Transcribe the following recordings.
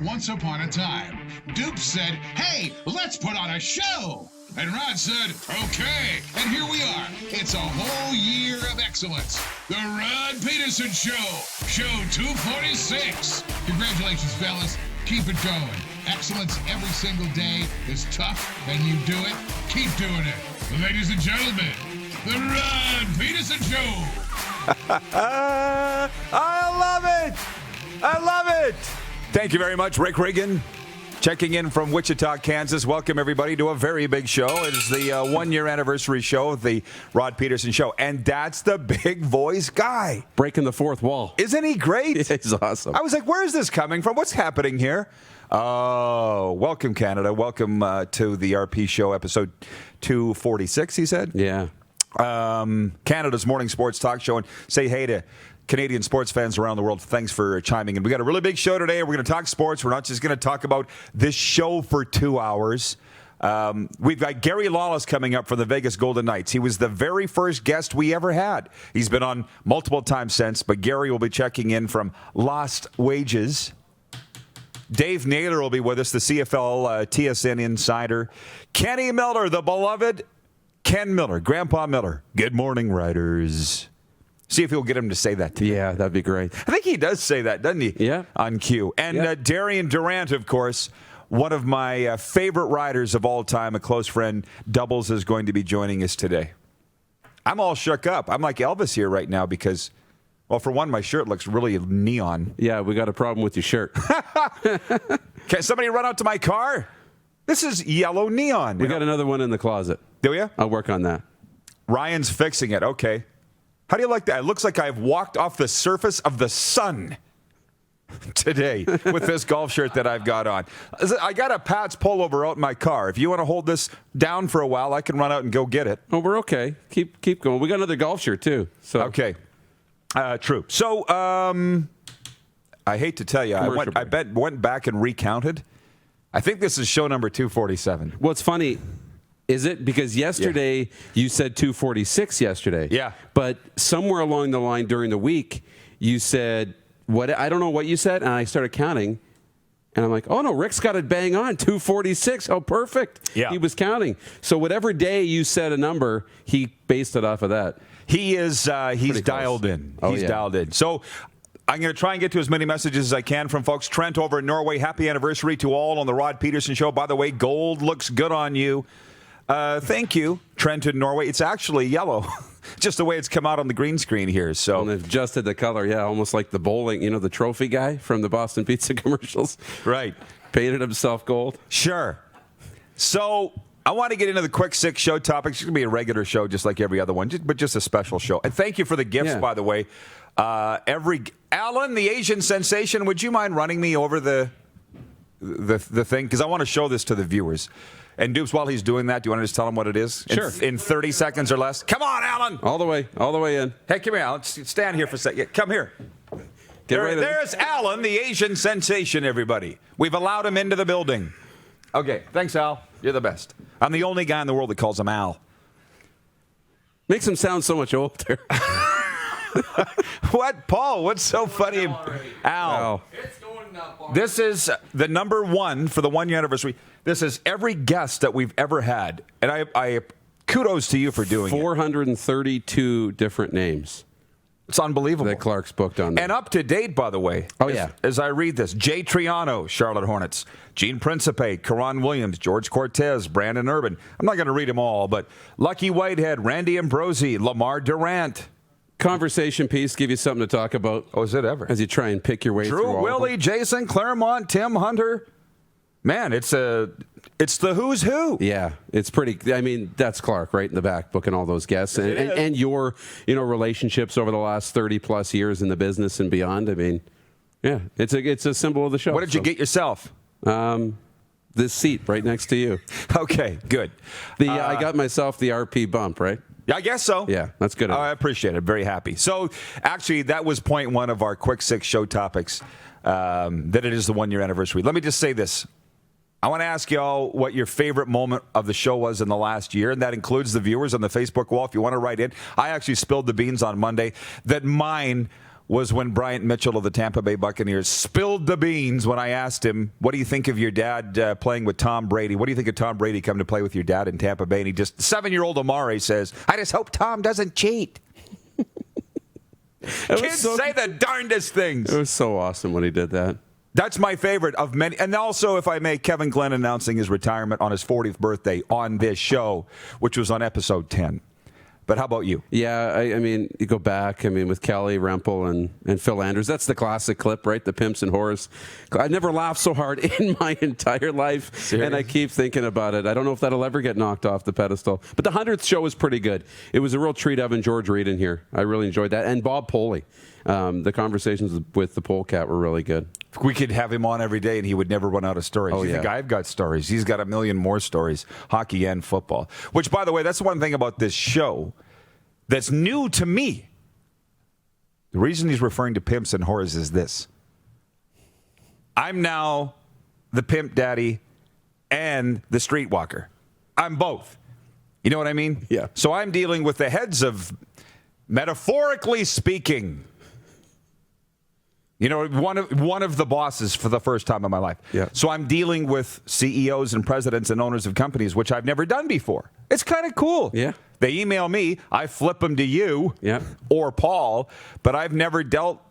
once upon a time. Dupe said, hey, let's put on a show. And Rod said, okay. And here we are. It's a whole year of excellence. The Rod Pedersen Show. Show 246. Congratulations, fellas. Keep it going. Excellence every single day is tough, and you do it. Keep doing it. Ladies and gentlemen, the Rod Pedersen Show. I love it. I love it. Thank you very much, Rick Regan. Checking in from Wichita, Kansas. Welcome, everybody, to a very big show. It is the one-year anniversary show of the Rod Pedersen Show. And that's the big voice guy. Breaking the fourth wall. Isn't he great? He's awesome. I was like, where is this coming from? What's happening here? Oh, welcome, Canada. Welcome to the RP Show, episode 246, he said? Yeah. Canada's morning sports talk show. And say hey to Canadian sports fans around the world. Thanks for chiming in. We got a really big show today. We're going to talk sports. We're not just going to talk about this show for 2 hours. We've got Gary Lawless coming up for the Vegas Golden Knights. He was the very first guest we ever had. He's been on multiple times since, but Gary will be checking in from Lost Wages. Dave Naylor will be with us, the CFL TSN insider. Kenny Miller, the beloved Ken Miller, Grandpa Miller. Good morning, Riders. See if he'll get him to say that to you. Yeah, that'd be great. I think he does say that, doesn't he? Yeah. On cue. And Darian Durant, of course, one of my favorite riders of all time, a close friend, Doubles, is going to be joining us today. I'm all shook up. I'm like Elvis here right now because, well, for one, my shirt looks really neon. Yeah, we got a problem with your shirt. Can somebody run out to my car? This is yellow neon. We got another one in the closet. Do you? I'll work on that. Ryan's fixing it. Okay. How do you like that? It looks like I've walked off the surface of the sun today with this golf shirt that I've got on. I got a Pat's pullover out in my car. If you want to hold this down for a while, I can run out and go get it. Oh, we're okay. Keep going. We got another golf shirt, too. So okay. True. So, I hate to tell you, I went back and recounted. I think this is show number 247. What's funny, is it? Because yesterday you said 246 yesterday. Yeah. But somewhere along the line during the week, you said, what? I don't know what you said, and I started counting. And I'm like, oh, no, Rick's got it bang on, 246. Oh, perfect. Yeah. He was counting. So whatever day you said a number, he based it off of that. He is, he's dialed in. Oh, he's yeah. dialed in. So I'm going to try and get to as many messages as I can from folks. Trent over in Norway, happy anniversary to all on the Rod Pedersen Show. By the way, gold looks good on you. Thank you, Trent in Norway. It's actually yellow, just the way it's come out on the green screen here. So and they've adjusted the color, yeah, almost like the bowling, the trophy guy from the Boston Pizza commercials. Right. Painted himself gold. Sure. So I want to get into the quick six show topics. It's going to be a regular show just like every other one, but just a special show. And thank you for the gifts, by the way. Alan, the Asian sensation, would you mind running me over the thing? Because I want to show this to the viewers. And Dupes, while he's doing that, do you want to just tell him what it is? Sure. In 30 seconds or less. Come on, Alan. All the way in. Hey, come here, Alan. Stand here for a second. Come here. Ready. There's Alan, the Asian sensation, everybody. We've allowed him into the building. Okay, thanks, Al. You're the best. I'm the only guy in the world that calls him Al. Makes him sound so much older. What, Paul? What's so funny? Al. This is the number one for the 1 year anniversary. This is every guest that we've ever had. And I kudos to you for doing 432 different names. It's unbelievable. That Clark's booked on that. And up to date, by the way. Oh, yeah. As I read this, Jay Triano, Charlotte Hornets, Gene Principe, Karan Williams, George Cortez, Brandon Urban. I'm not going to read them all, but Lucky Whitehead, Randy Ambrosi, Lamar Durant. Conversation piece, give you something to talk about. Oh, is it ever? As you try and pick your way through all Drew Willie, Jason Claremont, Tim Hunter. Man, it's the who's who. Yeah, it's pretty. I mean, that's Clark right in the back booking all those guests and your relationships over the last 30 plus years in the business and beyond. I mean, yeah, it's a symbol of the show. What did you get yourself? This seat right next to you. Okay, good. I got myself the RP bump, right? Yeah, I guess so. Yeah, that's good. I appreciate it. Very happy. So, actually, that was point one of our quick six show topics, that it is the 1 year anniversary. Let me just say this. I want to ask y'all what your favorite moment of the show was in the last year, and that includes the viewers on the Facebook wall. If you want to write in, I actually spilled the beans on Monday that mine was when Bryant Mitchell of the Tampa Bay Buccaneers spilled the beans when I asked him, what do you think of your dad playing with Tom Brady? What do you think of Tom Brady coming to play with your dad in Tampa Bay? And he just, 7-year-old Amare says, I just hope Tom doesn't cheat. Kids say the darndest things. It was so awesome when he did that. That's my favorite of many. And also, if I may, Kevin Glenn announcing his retirement on his 40th birthday on this show, which was on episode 10. But how about you? Yeah, I mean, you go back, with Kelly Rempel and Phil Andrews. That's the classic clip, right? The Pimps and Whores. I never laughed so hard in my entire life. Serious? And I keep thinking about it. I don't know if that'll ever get knocked off the pedestal. But the 100th show was pretty good. It was a real treat having George Reed in here. I really enjoyed that. And Bob Poley. The conversations with the Polecat were really good. We could have him on every day and he would never run out of stories. Oh, You think I've got stories. He's got a million more stories, hockey and football. Which, by the way, that's one thing about this show that's new to me. The reason he's referring to pimps and whores is this. I'm now the pimp daddy and the streetwalker. I'm both. You know what I mean? Yeah. So I'm dealing with the heads of, metaphorically speaking, one of the bosses for the first time in my life. Yeah. So I'm dealing with CEOs and presidents and owners of companies, which I've never done before. It's kind of cool. Yeah. They email me, I flip them to you or Paul, but I've never dealt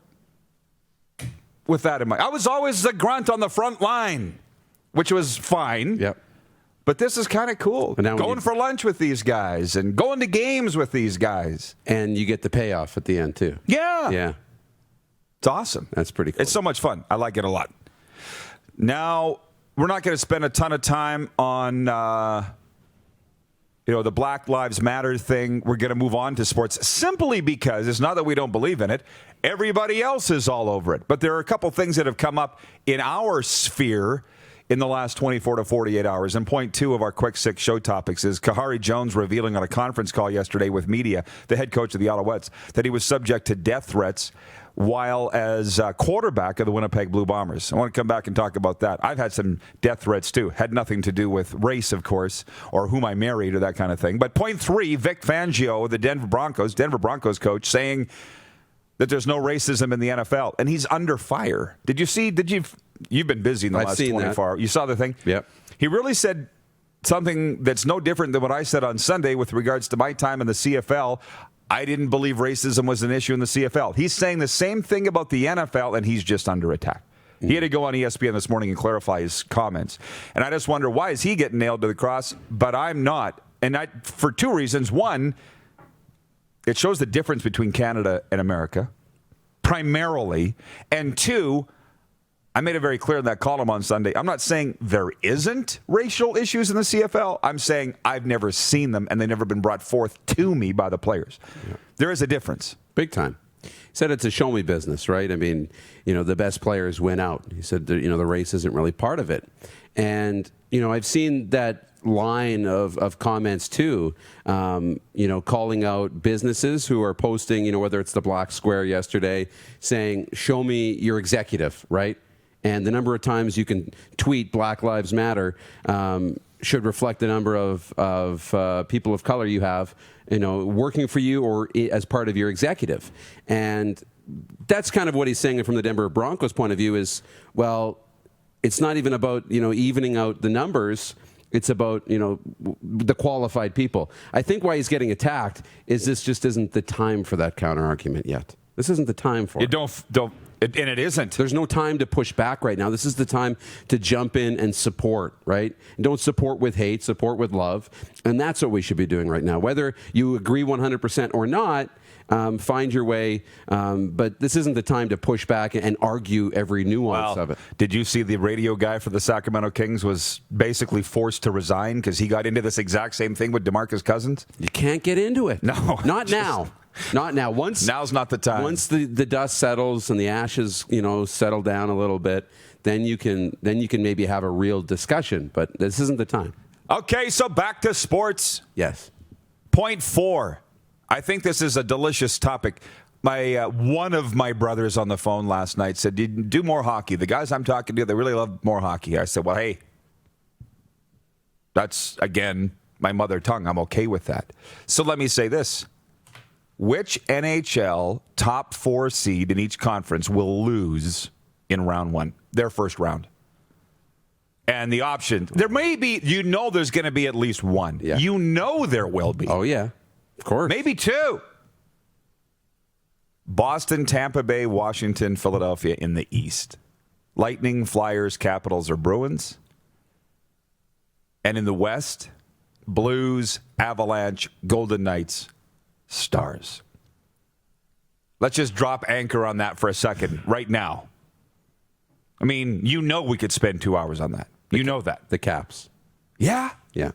with that in my... I was always the grunt on the front line, which was fine. Yep. But this is kind of cool. Going for lunch with these guys and going to games with these guys. And you get the payoff at the end, too. Yeah. Yeah. It's awesome. That's pretty cool. It's so much fun. I like it a lot. Now, we're not going to spend a ton of time on... the Black Lives Matter thing. We're going to move on to sports simply because it's not that we don't believe in it. Everybody else is all over it. But there are a couple things that have come up in our sphere in the last 24 to 48 hours. And point 2 of our quick 6 show topics is Kahari Jones revealing on a conference call yesterday with media, the head coach of the Alouettes, that he was subject to death threats while as quarterback of the Winnipeg Blue Bombers. I want to come back and talk about that. I've had some death threats, too. Had nothing to do with race, of course, or whom I married or that kind of thing. But point 3, Vic Fangio, the Denver Broncos coach, saying that there's no racism in the NFL. And he's under fire. You've been busy in the last 24 hours. You saw the thing? Yep. He really said something that's no different than what I said on Sunday with regards to my time in the CFL. I didn't believe racism was an issue in the CFL. He's saying the same thing about the NFL, and he's just under attack. He had to go on ESPN this morning and clarify his comments. And I just wonder, why is he getting nailed to the cross, but I'm not? And for 2 reasons. One, it shows the difference between Canada and America, primarily. And 2, I made it very clear in that column on Sunday. I'm not saying there isn't racial issues in the CFL. I'm saying I've never seen them, and they've never been brought forth to me by the players. Yeah. There is a difference. Big time. He said it's a show-me business, right? The best players win out. He said, the race isn't really part of it. And, I've seen that line of comments, too, calling out businesses who are posting, whether it's the Black Square yesterday, saying, show me your executive, right? And the number of times you can tweet Black Lives Matter should reflect the number of people of color you have, working for you or as part of your executive. And that's kind of what he's saying from the Denver Broncos' point of view is, well, it's not even about, evening out the numbers. It's about, the qualified people. I think why he's getting attacked is this just isn't the time for that counter argument yet. This isn't the time for it. And it isn't. There's no time to push back right now. This is the time to jump in and support, right? Don't support with hate, support with love. And that's what we should be doing right now. Whether you agree 100% or not, find your way. But this isn't the time to push back and argue every nuance of it. Did you see the radio guy for the Sacramento Kings was basically forced to resign because he got into this exact same thing with DeMarcus Cousins? You can't get into it. No. Not now. Not now. Now's not the time. Once the dust settles and the ashes, settle down a little bit, then you can maybe have a real discussion. But this isn't the time. Okay, so back to sports. Yes. Point 4. I think this is a delicious topic. One of my brothers on the phone last night said, do more hockey. The guys I'm talking to, they really love more hockey. I said, well, hey, that's, again, my mother tongue. I'm okay with that. So let me say this. Which NHL top 4 seed in each conference will lose in round 1, their first round? And the option, there may be, there's going to be at least one. Yeah. There will be. Oh, yeah. Of course. Maybe 2. Boston, Tampa Bay, Washington, Philadelphia in the East. Lightning, Flyers, Capitals, or Bruins. And in the West, Blues, Avalanche, Golden Knights, Stars. Let's just drop anchor on that for a second right now. I mean, we could spend 2 hours on that. That. The Caps. Yeah. Yeah.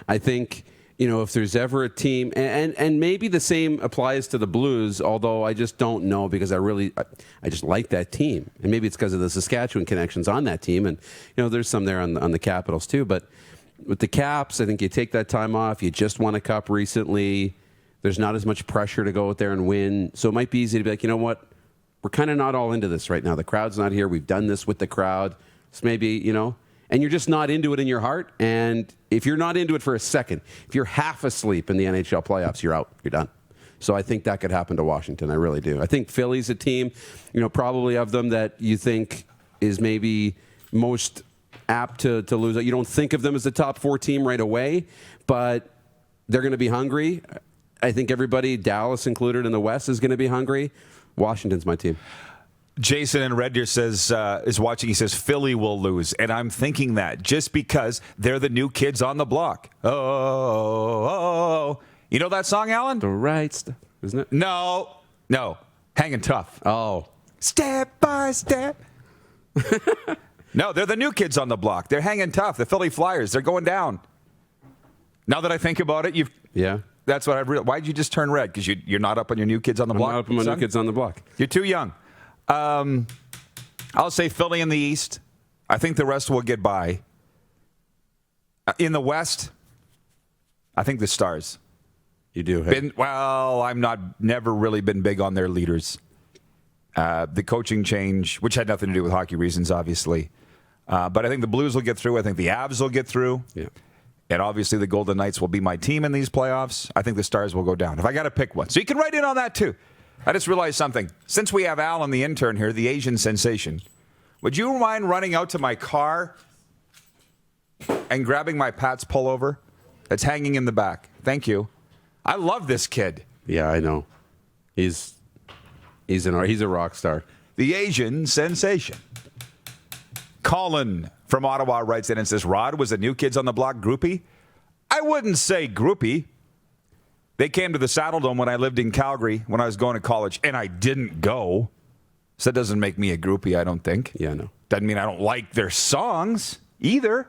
I think, if there's ever a team, and maybe the same applies to the Blues, although I just don't know because I just like that team. And maybe it's because of the Saskatchewan connections on that team. And, there's some there on the Capitals too. But with the Caps, I think you take that time off. You just won a cup recently. There's not as much pressure to go out there and win. So it might be easy to be like, you know what? We're kind of not all into this right now. The crowd's not here. We've done this with the crowd. So maybe, and you're just not into it in your heart. And if you're not into it for a second, if you're half asleep in the NHL playoffs, you're out. You're done. So I think that could happen to Washington. I really do. I think Philly's a team, probably of them that you think is maybe most apt to lose. You don't think of them as the top 4 team right away, but they're going to be hungry. I think everybody, Dallas included in the West, is going to be hungry. Washington's my team. Jason in Red Deer is watching. He says Philly will lose, and I'm thinking that just because they're the new kids on the block. Oh, you know that song, Alan? The right stuff, isn't it? No, Hanging Tough. Oh, step by step. No, they're the new kids on the block. They're hanging tough. The Philly Flyers. They're going down. Now that I think about it, yeah. That's what I've realized. Why'd you just turn red? Because you're not up on your new kids on the block? I'm not up on my new kids on the block. You're too young. I'll say Philly in the East. I think the rest will get by. In the West, I think the Stars. You do? Hey? Never really been big on their leaders. The coaching change, which had nothing to do with hockey reasons, obviously. But I think the Blues will get through. I think the Avs will get through. Yeah. And obviously the Golden Knights will be my team in these playoffs. I think the Stars will go down. If I got to pick one. So you can write in on that too. I just realized something. Since we have Alan, the intern here, the Asian sensation, would you mind running out to my car and grabbing my Pat's pullover that's hanging in the back? Thank you. I love this kid. Yeah, I know. He's a rock star. The Asian sensation. Colin from Ottawa writes in and says, Rod was a New Kids on the Block groupie? I wouldn't say groupie. They came to the Saddle Dome when I lived in Calgary when I was going to college, and I didn't go. So that doesn't make me a groupie, I don't think. Yeah, no. Doesn't mean I don't like their songs either.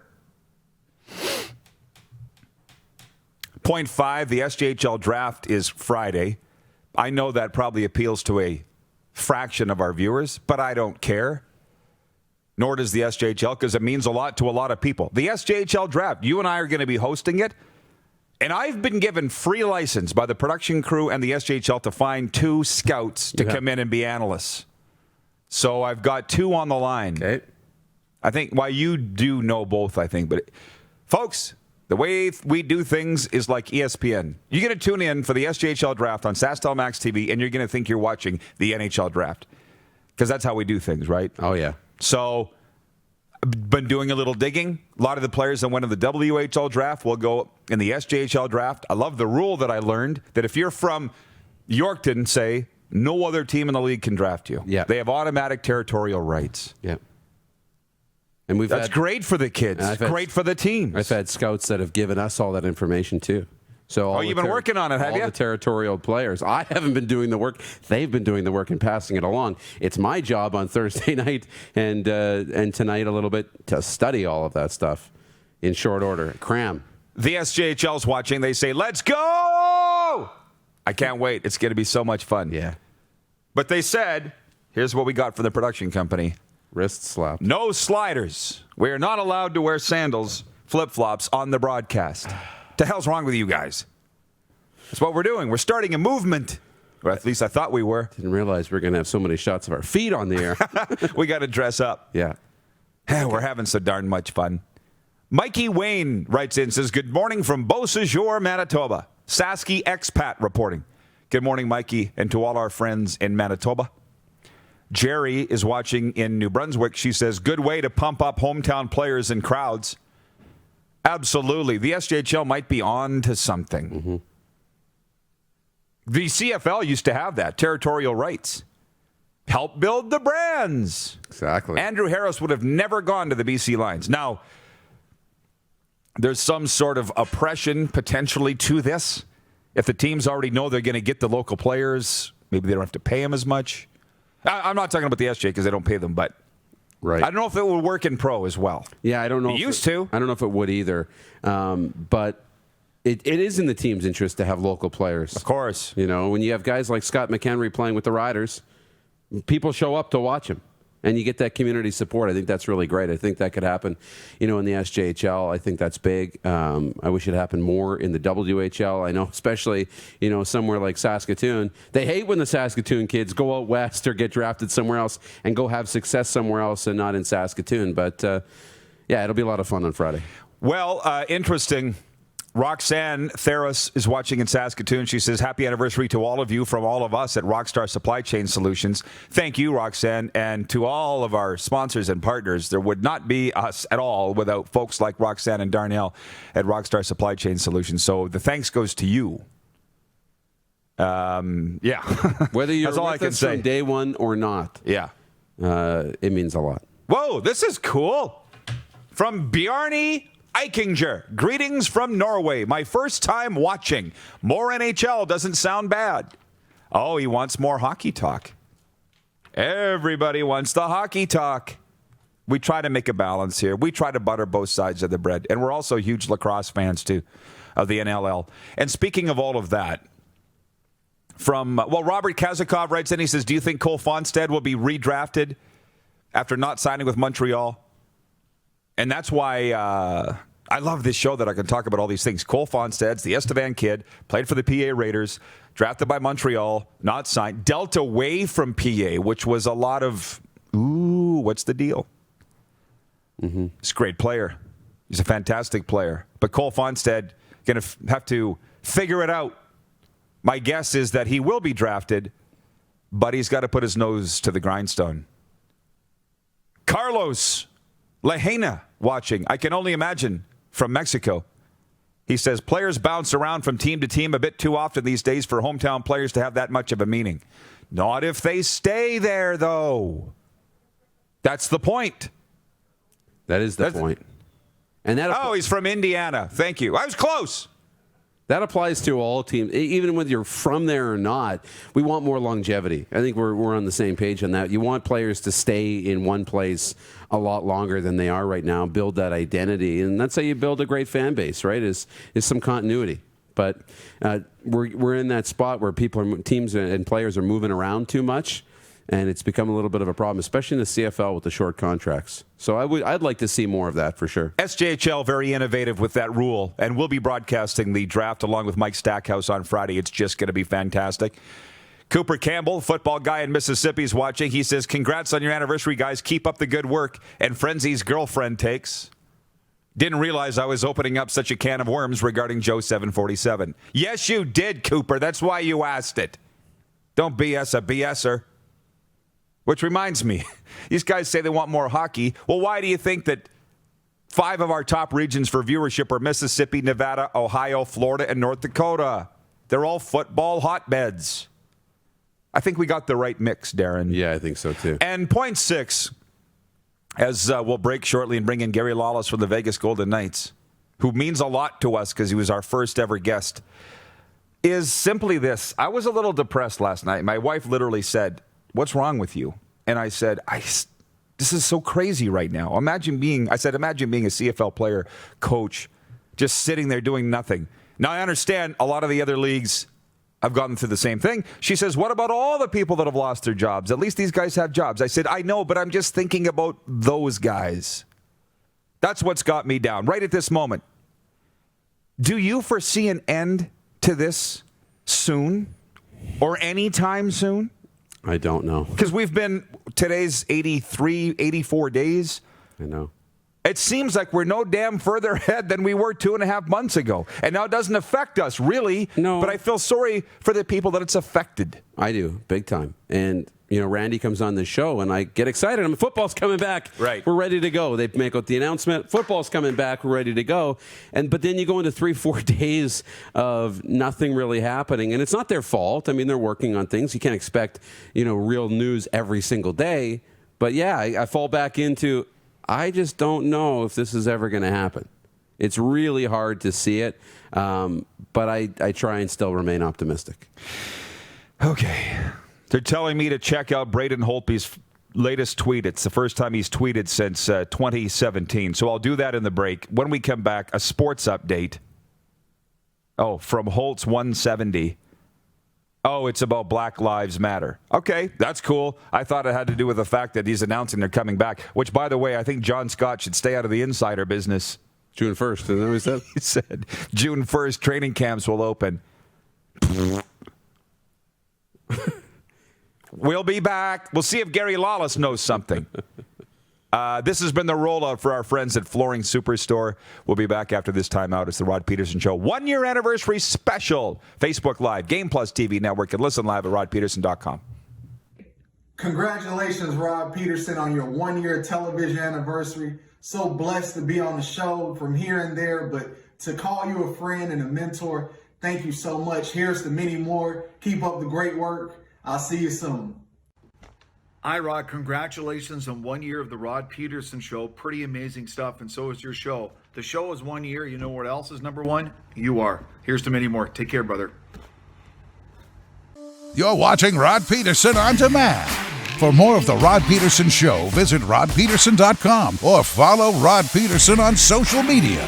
Point 5, the SJHL draft is Friday. I know that probably appeals to a fraction of our viewers, but I don't care. Nor does the SJHL, because it means a lot to a lot of people. The SJHL draft, you and I are going to be hosting it. And I've been given free license by the production crew and the SJHL to find 2 scouts to come in and be analysts. So I've got 2 on the line. Okay. I think, you do know both, I think. But, folks, the way we do things is like ESPN. You're going to tune in for the SJHL draft on SaskTel Max TV, and you're going to think you're watching the NHL draft. Because that's how we do things, right? Oh, yeah. So, been doing a little digging. A lot of the players that went in the WHL draft will go in the SJHL draft. I love the rule that I learned that if you're from Yorkton, say, no other team in the league can draft you. Yeah. They have automatic territorial rights. Yeah. And That's great for the kids. Great for the teams. I've had scouts that have given us all that information, too. So you've been working on it, have you? All the territorial players. I haven't been doing the work. They've been doing the work and passing it along. It's my job on Thursday night and tonight a little bit to study all of that stuff in short order. Cram. The SJHL's watching. They say, let's go! I can't wait. It's going to be so much fun. Yeah. But they said, here's what we got from the production company. Wrist slap. No sliders. We are not allowed to wear sandals, flip-flops on the broadcast. The hell's wrong with you guys? That's what we're doing. We're starting a movement. Or at least I thought we were. Didn't realize we were going to have so many shots of our feet on the air. We got to dress up. Yeah. We're having so darn much fun. Mikey Wayne writes in, says, good morning from Beausejour, Manitoba. Sasky expat reporting. Good morning, Mikey, and to all our friends in Manitoba. Jerry is watching in New Brunswick. She says, good way to pump up hometown players and crowds. Absolutely. The SJHL might be on to something. Mm-hmm. The CFL used to have that, territorial rights. Help build the brands. Exactly. Andrew Harris would have never gone to the BC Lions. Now, there's some sort of oppression potentially to this. If the teams already know they're going to get the local players, maybe they don't have to pay them as much. I'm not talking about the SJ because they don't pay them, but right. I don't know if it would work in pro as well. Yeah, I don't know. It used to. I don't know if it would either. But it is in the team's interest to have local players. Of course. You know, when you have guys like Scott McHenry playing with the Riders, people show up to watch him. And you get that community support. I think that's really great. I think that could happen, in the SJHL. I think that's big. I wish it happened more in the WHL. I know, especially, somewhere like Saskatoon. They hate when the Saskatoon kids go out west or get drafted somewhere else and go have success somewhere else and not in Saskatoon. But, yeah, it'll be a lot of fun on Friday. Well, interesting. Roxanne Theros is watching in Saskatoon. She says, happy anniversary to all of you from all of us at Rockstar Supply Chain Solutions. Thank you, Roxanne, and to all of our sponsors and partners. There would not be us at all without folks like Roxanne and Darnell at Rockstar Supply Chain Solutions. So the thanks goes to you. Yeah. Whether you're That's all I can say. From day one or not. Yeah. It means a lot. Whoa, this is cool. From Bjarni Eikinger, greetings from Norway. My first time watching. More NHL doesn't sound bad. Oh, he wants more hockey talk. Everybody wants the hockey talk. We try to make a balance here. We try to butter both sides of the bread. And we're also huge lacrosse fans, too, of the NLL. And speaking of all of that, Robert Kazakov writes in, he says, do you think Cole Fonstad will be redrafted after not signing with Montreal? And that's why I love this show that I can talk about all these things. Cole Fonstad's the Estevan kid, played for the PA Raiders, drafted by Montreal, not signed, dealt away from PA, which was a lot of, what's the deal? Mm-hmm. He's a great player. He's a fantastic player. But Cole Fonstad going to have to figure it out. My guess is that he will be drafted, but he's got to put his nose to the grindstone. Carlos Lehena watching. I can only imagine from Mexico. He says, players bounce around from team to team a bit too often these days for hometown players to have that much of a meaning. Not if they stay there, though. That's the point. That is the point. And he's from Indiana. Thank you. I was close. That applies to all teams, even whether you're from there or not. We want more longevity. I think we're on the same page on that. You want players to stay in one place a lot longer than they are right now, build that identity, and that's how you build a great fan base, right? Is some continuity. But we're in that spot where teams and players are moving around too much, and it's become a little bit of a problem, especially in the CFL with the short contracts. So I'd like to see more of that for sure. SJHL, very innovative with that rule, and we'll be broadcasting the draft along with Mike Stackhouse on Friday. It's just going to be fantastic. Cooper Campbell, football guy in Mississippi, is watching. He says, congrats on your anniversary, guys. Keep up the good work. And Frenzy's girlfriend takes. Didn't realize I was opening up such a can of worms regarding Joe 747. Yes, you did, Cooper. That's why you asked it. Don't BS a BSer. Which reminds me, these guys say they want more hockey. Well, why do you think that 5 of our top regions for viewership are Mississippi, Nevada, Ohio, Florida, and North Dakota? They're all football hotbeds. I think we got the right mix, Darren. Yeah, I think so, too. And point 6, as we'll break shortly and bring in Gary Lawless from the Vegas Golden Knights, who means a lot to us because he was our first ever guest, is simply this. I was a little depressed last night. My wife literally said, what's wrong with you? And I said, this is so crazy right now. Imagine being a CFL player, coach, just sitting there doing nothing. Now, I understand a lot of the other leagues have gone through the same thing. She says, what about all the people that have lost their jobs? At least these guys have jobs. I said, I know, but I'm just thinking about those guys. That's what's got me down right at this moment. Do you foresee an end to this soon or anytime soon? I don't know. Because today's 83, 84 days. I know. it seems like we're no damn further ahead than we were 2.5 months ago. And now it doesn't affect us, really. No. But I feel sorry for the people that it's affected. I do, big time. And, Randy comes on the show, and I get excited. Football's coming back. Right. We're ready to go. They make out the announcement. Football's coming back. We're ready to go. But then you go into 3-4 days of nothing really happening. And it's not their fault. They're working on things. You can't expect, real news every single day. But, yeah, I fall back into, I just don't know if this is ever going to happen. It's really hard to see it. But I try and still remain optimistic. Okay. They're telling me to check out Braden Holtby's latest tweet. It's the first time he's tweeted since 2017. So I'll do that in the break. When we come back, a sports update. Oh, from Holtz 170. Oh, it's about Black Lives Matter. Okay, that's cool. I thought it had to do with the fact that he's announcing they're coming back, which, by the way, I think John Scott should stay out of the insider business. June 1st, isn't that what he said? He said June 1st, training camps will open. We'll be back. We'll see if Gary Lawless knows something. This has been the rollout for our friends at Flooring Superstore. We'll be back after this timeout. It's the Rod Pedersen Show. 1-year anniversary special. Facebook Live, Game Plus TV Network, and listen live at rodpedersen.com. Congratulations, Rod Pedersen, on your 1-year television anniversary. So blessed to be on the show from here and there, but to call you a friend and a mentor, thank you so much. Here's to many more. Keep up the great work. I'll see you soon. Hi, Rod. Congratulations on 1 year of the Rod Pedersen Show. Pretty amazing stuff, and so is your show. The show is 1 year. You know what else is number one? You are. Here's to many more. Take care, brother. You're watching Rod Pedersen On Demand. For more of the Rod Pedersen Show, visit rodpedersen.com or follow Rod Pedersen on social media.